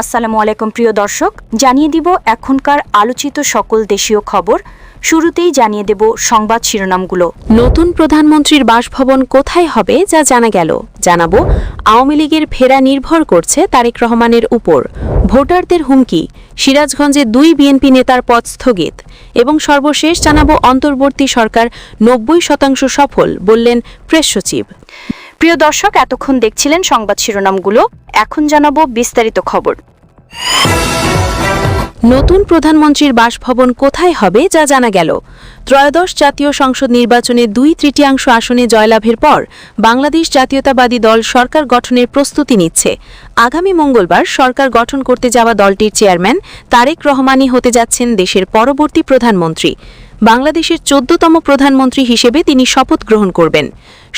আসসালামু আলাইকুম প্রিয় দর্শক, জানিয়ে দিব এখনকার আলোচিত সকল দেশীয় খবর। শুরুতেই জানিয়ে দেব সংবাদ শিরোনামগুলো। নতুন প্রধানমন্ত্রীর বাসভবন কোথায় হবে যা জানা গেল। জানাবো আওয়ামী লীগের ফেরা নির্ভর করছে তারেক রহমানের উপর। ভোটারদের হুমকি, সিরাজগঞ্জে 2 বিএনপি নেতার পদ স্থগিত। এবং সর্বশেষ জানাবো অন্তর্বর্তী সরকার 90% সফল বললেন প্রেস সচিব। প্রিয় দর্শক, এতক্ষণ দেখছিলেন সংবাদ শিরোনামগুলো, এখন জানাবো বিস্তারিত খবর। নতুন প্রধানমন্ত্রীর বাসভবন কোথায় হবে যা জানা গেল। ত্রয়োদশ জাতীয় সংসদ নির্বাচনে 2/3 আসনে জয়লাভের পর বাংলাদেশ জাতীয়তাবাদী দল সরকার গঠনের প্রস্তুতি নিচ্ছে। আগামী মঙ্গলবার সরকার গঠন করতে যাওয়া দলটির চেয়ারম্যান তারেক রহমানই হতে যাচ্ছেন দেশের পরবর্তী প্রধানমন্ত্রী। বাংলাদেশের 14তম প্রধানমন্ত্রী হিসেবে তিনি শপথ গ্রহণ করবেন।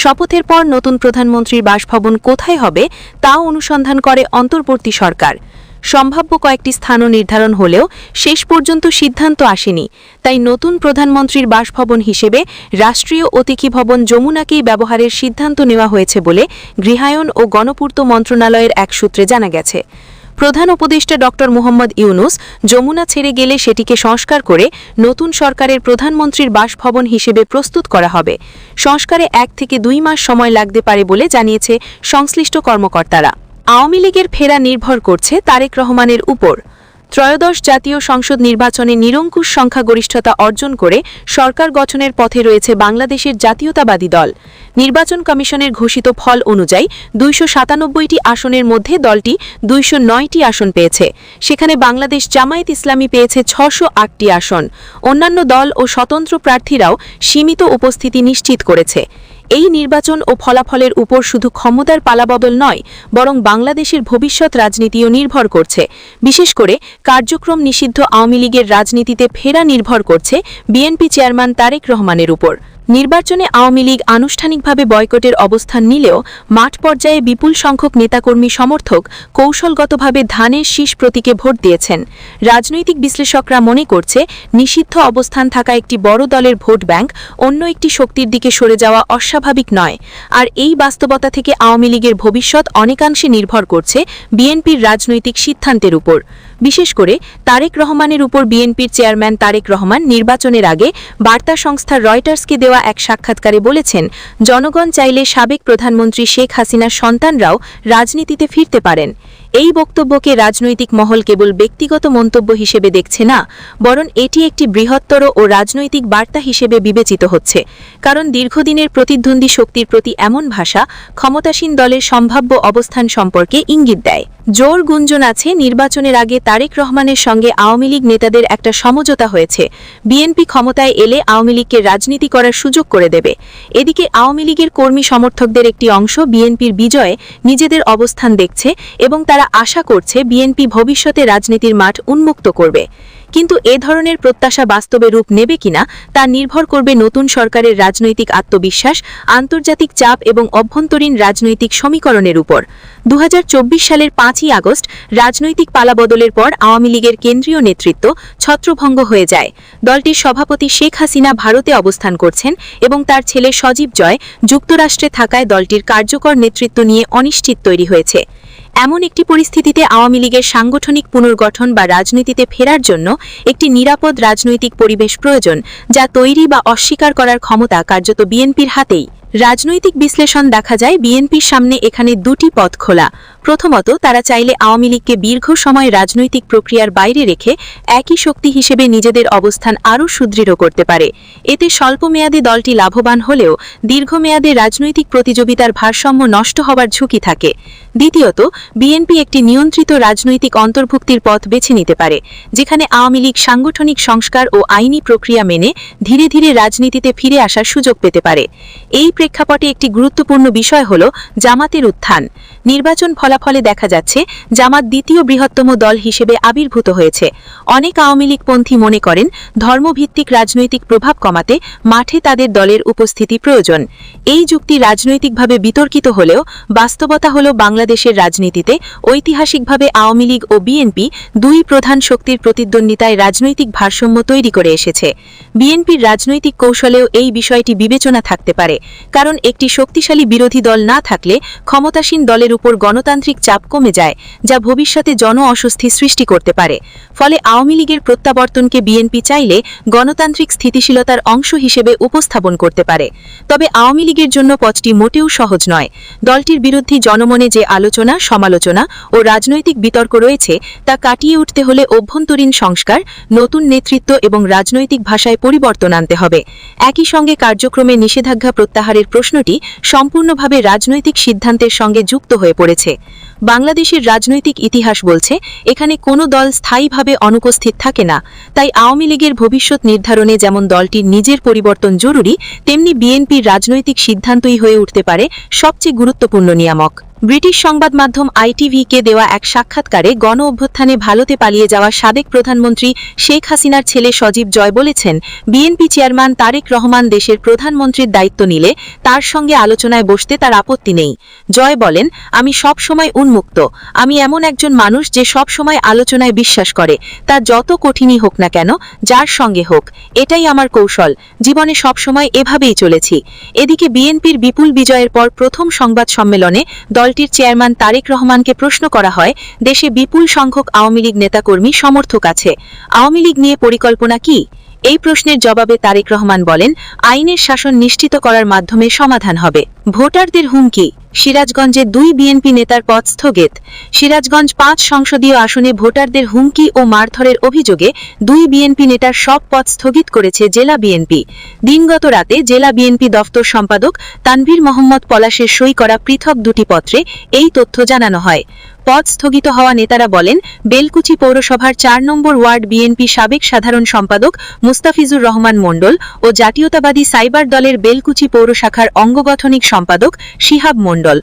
শপথের পর নতুন প্রধানমন্ত্রীর বাসভবন কোথায় হবে তাও অনুসন্ধান করে অন্তর্বর্তী সরকার। সম্ভাব্য কয়েকটি স্থানও নির্ধারণ হলেও শেষ পর্যন্ত সিদ্ধান্ত আসেনি। তাই নতুন প্রধানমন্ত্রীর বাসভবন হিসেবে রাষ্ট্রীয় অতিথি ভবন যমুনাকেই ব্যবহারের সিদ্ধান্ত নেওয়া হয়েছে বলে গৃহায়ন ও গণপূর্ত মন্ত্রণালয়ের এক সূত্রে জানা গেছে। প্রধান উপদেষ্টা ড. মোহাম্মদ ইউনুস যমুনা ছেড়ে গেলে সেটিকে সংস্কার করে নতুন সরকারের প্রধানমন্ত্রীর বাসভবন হিসেবে প্রস্তুত করা হবে। সংস্কারে 1 থেকে 2 মাস সময় লাগতে পারে বলে জানিয়েছে সংশ্লিষ্ট কর্মকর্তারা। আওয়ামী লীগের ফেরা নির্ভর করছে তারেক রহমানের উপর। ত্রয়োদশ জাতীয় সংসদ নির্বাচনে নিরঙ্কুশ সংখ্যাগরিষ্ঠতা অর্জন করে সরকার গঠনের পথে রয়েছে বাংলাদেশের জাতীয়তাবাদী দল। নির্বাচন কমিশনের ঘোষিত ফল অনুযায়ী 297টি আসনের মধ্যে দলটি 209টি আসন পেয়েছে। সেখানে বাংলাদেশ জামায়াত ইসলামী পেয়েছে 608টি আসন। অন্যান্য দল ও স্বতন্ত্র প্রার্থীরাও সীমিত উপস্থিতি নিশ্চিত করেছে। এই নির্বাচন ও ফলাফলের উপর শুধু ক্ষমতার পালাবদল নয়, বরং বাংলাদেশের ভবিষ্যৎ রাজনীতিও নির্ভর করছে। বিশেষ করে কার্যক্রম নিষিদ্ধ আওয়ামী লীগের রাজনীতিতে ফেরা নির্ভর করছে বিএনপি চেয়ারম্যান তারেক রহমানের উপর। নির্বাচনে আওয়ামী লীগ আনুষ্ঠানিকভাবে বয়কটের অবস্থান নিলেও মাঠ পর্যায়ে বিপুল সংখ্যক নেতাকর্মী সমর্থক কৌশলগতভাবে ধানের শীষ প্রতীকে ভোট দিয়েছেন। রাজনৈতিক বিশ্লেষকরা মনে করছে নিষিদ্ধ অবস্থান থাকা একটি বড় দলের ভোট ব্যাংক অন্য একটি শক্তির দিকে সরে যাওয়া অস্বাভাবিক নয়। আর এই বাস্তবতা থেকে আওয়ামী লীগের ভবিষ্যৎ অনেকাংশে নির্ভর করছে বিএনপির রাজনৈতিক সিদ্ধান্তের উপর। বিশেষ করে তারেক রহমানের উপর বিএনপির চেয়ারম্যান তারেক রহমান নির্বাচনের আগে বার্তা সংস্থা রয়টার্সকে দেওয়া এক সাক্ষাৎকারে বলেছেন, জনগণ চাইলে সাবেক প্রধানমন্ত্রী শেখ হাসিনার সন্তানরাও রাজনীতিতে ফিরতে পারেন। এই বক্তব্যকে রাজনৈতিক মহল কেবল ব্যক্তিগত মন্তব্য হিসেবে দেখছে না, বরং এটি একটি বৃহত্তর ও রাজনৈতিক বার্তা হিসেবে বিবেচিত হচ্ছে। কারণ দীর্ঘদিনের প্রতিদ্বন্দ্বী শক্তির প্রতি এমন ভাষা ক্ষমতাসীন দলের সম্ভাব্য অবস্থান সম্পর্কে ইঙ্গিত দেয়। জোর গুঞ্জন আছে নির্বাচনের আগে তারেক রহমানের সঙ্গে আওয়ামী লীগ নেতাদের একটা সমঝোতা হয়েছে। বিএনপি ক্ষমতায় এলে আওয়ামী লীগকে রাজনীতি করার সুযোগ করে দেবে। এদিকে আওয়ামী লীগের কর্মী সমর্থকদের একটি অংশ বিএনপির বিজয়ে নিজেদের অবস্থান দেখছে এবং তারা আশা করছে বিএনপি ভবিষ্যতে রাজনীতির মাঠ উন্মুক্ত করবে। কিন্তু এ ধরনের প্রত্যাশা বাস্তবে রূপ নেবে কিনা তা নির্ভর করবে নতুন সরকারের রাজনৈতিক আত্মবিশ্বাস, আন্তর্জাতিক চাপ এবং অভ্যন্তরীণ রাজনৈতিক সমীকরণের উপর। 2024 সালের 5ই আগস্ট রাজনৈতিক পালাবদলের পর আওয়ামী লীগের কেন্দ্রীয় নেতৃত্ব ছত্রভঙ্গ হয়ে যায়। দলটির সভাপতি শেখ হাসিনা ভারতে অবস্থান করছেন এবং তার ছেলে সজীব জয় যুক্তরাষ্ট্রে থাকায় দলটির কার্যকর নেতৃত্ব নিয়ে অনিশ্চিত তৈরি হয়েছে। এমন একটি পরিস্থিতিতে আওয়ামী লীগের সাংগঠনিক পুনর্গঠন বা রাজনীতিতে ফেরার জন্য একটি নিরাপদ রাজনৈতিক পরিবেশ প্রয়োজন, যা তৈরি বা অস্বীকার করার ক্ষমতা কার্যত বিএনপির হাতেই। রাজনৈতিক বিশ্লেষণ দেখা যায় বিএনপির সামনে এখানে 2টি পথ খোলা। প্রথমত, তারা চাইলে আওয়ামী লীগকে দীর্ঘ সময় রাজনৈতিক প্রক্রিয়ার বাইরে রেখে একই শক্তি হিসেবে নিজেদের অবস্থান আরও সুদৃঢ় করতে পারে। এতে স্বল্পমেয়াদে দলটি লাভবান হলেও দীর্ঘমেয়াদে রাজনৈতিক প্রতিযোগিতার ভারসাম্য নষ্ট হওয়ার ঝুঁকি থাকে। দ্বিতীয়ত, বিএনপি একটি নিয়ন্ত্রিত রাজনৈতিক অন্তর্ভুক্তির পথ বেছে নিতে পারে, যেখানে আওয়ামী লীগ সাংগঠনিক সংস্কার ও আইনি প্রক্রিয়া মেনে ধীরে ধীরে রাজনীতিতে ফিরে আসার সুযোগ পেতে পারে। এই প্রেক্ষাপটে একটি গুরুত্বপূর্ণ বিষয় হল জামাতের উত্থান। নির্বাচন ফলাফলে দেখা যাচ্ছে জামাত দ্বিতীয় বৃহত্তম দল হিসেবে আবির্ভূত হয়েছে। অনেক আওয়ামী লীগপন্থী মনে করেন ধর্মভিত্তিক রাজনৈতিক প্রভাব কমাতে মাঠে তাদের দলের উপস্থিতি প্রয়োজন। এই যুক্তি রাজনৈতিকভাবে বিতর্কিত হলেও বাস্তবতা হল বাংলাদেশের রাজনীতিতে ঐতিহাসিকভাবে আওয়ামী লীগ ও বিএনপি 2 প্রধান শক্তির প্রতিদ্বন্দ্বিতায় রাজনৈতিক ভারসাম্য তৈরি করে এসেছে। বিএনপির রাজনৈতিক কৌশলেও এই বিষয়টি বিবেচনা থাকতে পারে, কারণ একটি শক্তিশালী বিরোধী দল না থাকলে ক্ষমতাসীন দলের উপর গণতান্ত্রিক চাপ কমে যায়, যা ভবিষ্যতে জন অস্বস্তি সৃষ্টি করতে পারে। ফলে আওয়ামী লীগের প্রত্যাবর্তনকে বিএনপি চাইলে গণতান্ত্রিক স্থিতিশীলতার অংশ হিসেবে উপস্থাপন করতে পারে। তবে আওয়ামী লীগের জন্য পথটি মোটেও সহজ নয়। দলটির বিরুদ্ধে জনমনে যে আলোচনা, সমালোচনা ও রাজনৈতিক বিতর্ক রয়েছে তা কাটিয়ে উঠতে হলে অভ্যন্তরীণ সংস্কার, নতুন নেতৃত্ব এবং রাজনৈতিক ভাষায় পরিবর্তন আনতে হবে। একই সঙ্গে কার্যক্রমে নিষেধাজ্ঞা প্রত্যাহারের প্রশ্নটি সম্পূর্ণভাবে রাজনৈতিক সিদ্ধান্তের সঙ্গে যুক্ত হয়ে পড়েছে। বাংলাদেশের রাজনৈতিক ইতিহাস বলছে এখানে কোনো দল স্থায়ীভাবে অনুপস্থিত থাকে না। তাই আওয়ামী লীগের ভবিষ্যৎ নির্ধারণে যেমন দলটির নিজের পরিবর্তন জরুরি, তেমনি বিএনপির রাজনৈতিক সিদ্ধান্তই হয়ে উঠতে পারে সবচেয়ে গুরুত্বপূর্ণ নিয়ামক। ব্রিটিশ সংবাদ মাধ্যম ITV-কে দেওয়া এক সাক্ষাৎকারে গণ অভ্যুত্থানে ভারতে পালিয়ে যাওয়া সাবেক প্রধানমন্ত্রী শেখ হাসিনার ছেলে সজীব জয় বলেছেন, বিএনপি চেয়ারম্যান তারেক রহমান দেশের প্রধানমন্ত্রীর দায়িত্ব নিলে তার সঙ্গে আলোচনায় বসতে তার আপত্তি নেই। জয় বলেন, আমি সব সময় উন্মুক্ত। আমি এমন একজন মানুষ যে সব সময় আলোচনায় বিশ্বাস করে, তা যত কঠিনই হোক না কেন, যার সঙ্গে হোক। এটাই আমার কৌশল। জীবনে সব সময় এভাবেই চলেছি। এদিকে বিএনপির বিপুল বিজয়ের পর প্রথম সংবাদ সম্মেলনে দলটির চেয়ারম্যান তারেক রহমানকে প্রশ্ন করা হয়, দেশে বিপুল সংখ্যক আওয়ামী লীগ নেতাকর্মী সমর্থক আছে, আওয়ামী লীগ নিয়ে পরিকল্পনা কি? এই প্রশ্নের জবাবে তারেক রহমান বলেন, আইনের শাসন নিশ্চিত করার মাধ্যমে সমাধান হবে। ভোটারদের হুমকি, সিরাজগঞ্জে 2 বিএনপি নেতার পদ স্থগিত। সিরাজগঞ্জ 5 সংসদীয় আসনে ভোটারদের হুমকি ও মারধরের অভিযোগে 2 বিএনপি নেতার সব পদ স্থগিত করেছে জেলা বিএনপি। দিনগত রাতে জেলা বিএনপি দফতর সম্পাদক তানভীর মোহাম্মদ পলাশের সই করা পৃথক 2টি পত্রে এই তথ্য জানানো হয়। পদ স্থগিত হওয়া নেতারা বলেন, বেলকুচি পৌরসভার 4 নম্বর ওয়ার্ড বিএনপি সাবেক সাধারণ সম্পাদক মুস্তাফিজুর রহমান মণ্ডল ও জাতীয়তাবাদী সাইবার দলের বেলকুচি পৌর শাখার অঙ্গগঠনিক সম্পাদক শিহাব মণ্ডল।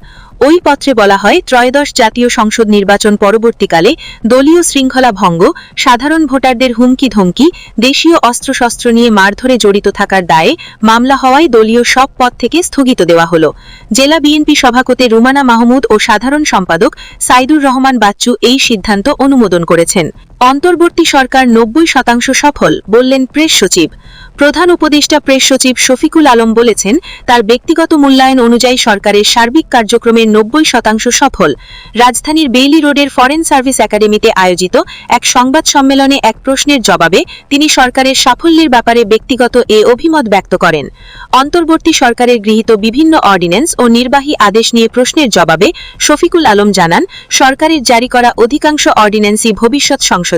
ওই পত্রে বলা হয়, ত্রয়োদশ জাতীয় সংসদ নির্বাচন পরবর্তীকালে দলীয় শৃঙ্খলা ভঙ্গ, সাধারণ ভোটারদের হুমকি ধমকি, দেশীয় অস্ত্রশস্ত্র নিয়ে মারধরে জড়িত থাকার দায়ে মামলা হওয়ায় দলীয় সব পদ থেকে স্থগিত দেওয়া হল। জেলা বিএনপি সভাপতি রুমানা মাহমুদ ও সাধারণ সম্পাদক সাইদুর রহমান বাচ্চু এই সিদ্ধান্ত অনুমোদন করেছেন। অন্তর্বর্তী সরকার 90% সফল, বললেন প্রেস সচিব। প্রধান উপদেষ্টা প্রেস সচিব শফিকুল আলম বলেছেন, তার ব্যক্তিগত মূল্যায়ন অনুযায়ী সরকারের সার্বিক কার্যক্রমের 90% সফল। রাজধানীর বেইলি রোডের ফরেন সার্ভিস একাডেমিতে আয়োজিত এক সংবাদ সম্মেলনে এক প্রশ্নের জবাবে তিনি সরকারের সাফল্যের ব্যাপারে ব্যক্তিগত এ অভিমত ব্যক্ত করেন। অন্তর্বর্তী সরকারের গৃহীত বিভিন্ন অর্ডিন্যান্স ও নির্বাহী আদেশ নিয়ে প্রশ্নের জবাবে শফিকুল আলম জানান, সরকারের জারি করা অধিকাংশ অর্ডিন্যান্সই ভবিষ্যৎ সংসদে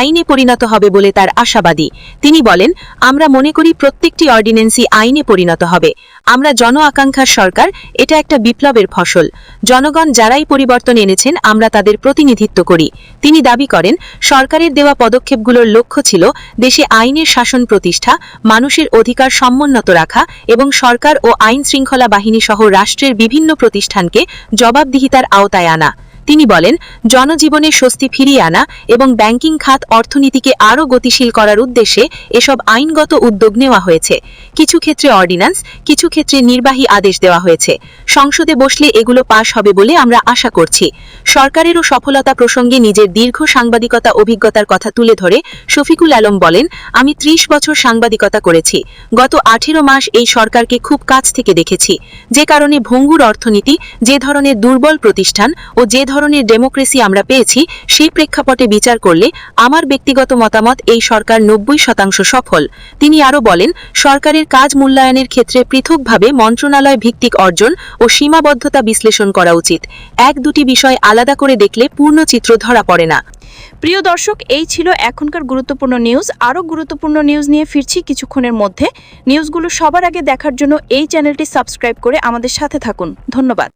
আইনে পরিণত হবে বলে তার আশাবাদী। তিনি বলেন, আমরা মনে করি প্রত্যেকটি অর্ডিন্যান্সই আইনে পরিণত হবে। আমরা জন আকাঙ্ক্ষার সরকার, এটা একটা বিপ্লবের ফসল। জনগণ যারাই পরিবর্তন এনেছেন আমরা তাদের প্রতিনিধিত্ব করি। তিনি দাবি করেন, সরকারের দেওয়া পদক্ষেপগুলোর লক্ষ্য ছিল দেশে আইনের শাসন প্রতিষ্ঠা, মানুষের অধিকার সমুন্নত রাখা এবং সরকার ও আইন শৃঙ্খলা বাহিনী সহ রাষ্ট্রের বিভিন্ন প্রতিষ্ঠানকে জবাবদিহিতার আওতায় আনা। তিনি বলেন, জনজীবনে স্বস্তি ফিরিয়ে আনা এবং ব্যাংকিং খাত অর্থনীতিকে আরও গতিশীল করার উদ্দেশ্যে এসব আইনগত উদ্যোগ নেওয়া হয়েছে। কিছু ক্ষেত্রে অর্ডিন্যান্স, কিছু ক্ষেত্রে নির্বাহী আদেশ দেওয়া হয়েছে। সংসদে বসলে এগুলো পাশ হবে বলে আমরা আশা করছি। সরকারেরও সফলতা প্রসঙ্গে নিজের দীর্ঘ সাংবাদিকতা অভিজ্ঞতার কথা তুলে ধরে শফিকুল আলম বলেন, আমি 30 বছর সাংবাদিকতা করেছি। গত 18 মাস এই সরকারকে খুব কাছ থেকে দেখেছি। যে কারণে ভঙ্গুর অর্থনীতি, যে ধরনের দুর্বল প্রতিষ্ঠান ও যে ধরনের ডেমোক্রেসি আমরা পেয়েছি, সেই প্রেক্ষাপটে বিচার করলে আমার ব্যক্তিগত মতামত এই সরকার 90% সফল। তিনি আরও বলেন, সরকারের কাজ মূল্যায়নের ক্ষেত্রে পৃথকভাবে মন্ত্রণালয় ভিত্তিক অর্জন ও সীমাবদ্ধতা বিশ্লেষণ করা উচিত। 1-2টি বিষয় আলাদা করে দেখলে পূর্ণ চিত্র ধরা পড়ে না। প্রিয় দর্শক, এই ছিল এখনকার গুরুত্বপূর্ণ নিউজ। আরও গুরুত্বপূর্ণ নিউজ নিয়ে ফিরছি কিছুক্ষণের মধ্যে। নিউজগুলো সবার আগে দেখার জন্য এই চ্যানেলটি সাবস্ক্রাইব করে আমাদের সাথে থাকুন। ধন্যবাদ।